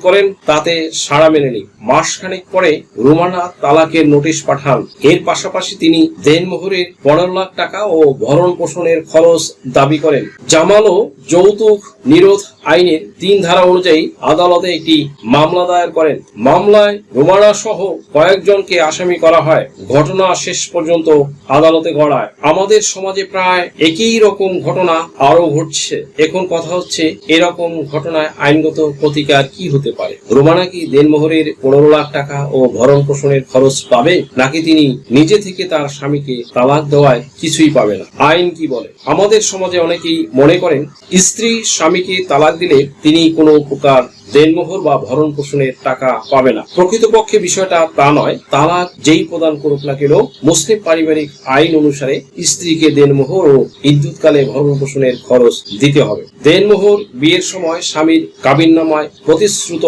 করেন, তাতে সাড়া মেলেনি। মাসখানেক পরে রুমানা তালাকের নোটিশ পাঠান। এর পাশাপাশি তিনি দেনমোহরের 15 লাখ টাকা ও ভরণ পোষণের খরচ দাবি করেন। জামালও যৌতুক নিরোধ আইনের 3 ধারা অনুযায়ী আদালতে একটি মামলা দায়ের করেন। মামলায় রুমানা সহ কয়েকজনকে আসামি করা হয়। ঘটনা শেষ পর্যন্ত আদালতে গড়ায়। আমাদের সমাজে প্রায় একই রকম ঘটনা আরো ঘটছে। এখন কথা হচ্ছে, এরকম ঘটনায় আইনগত প্রতিকার কি হতে পারে? রুমানা কি দেনমোহরের 15 লাখ টাকা ও ভরণ পোষণের খরচ পাবে, নাকি তিনি নিজে থেকে তার স্বামীকে তালাক দেওয়ায় কিছুই পাবে না? আইন কি বলে? আমাদের সমাজে অনেকেই মনে করেন, স্ত্রী স্বামীকে তালাক দিলে তিনি কোনো প্রকার দেনমোহর বা ভরণ পোষণের টাকা পাবে না। প্রকৃতপক্ষে বিষয়টা তা নয়। তালাক যেই প্রদান করুক না কেন, মুসলিম পারিবারিক আইন অনুসারে স্ত্রীকে দেনমোহর ও ইদ্যুৎকালে ভরণ পোষণের খরচ দিতে হবে। দেনমোহর বিয়ের সময় স্বামীর কাবিননামায় প্রতিশ্রুত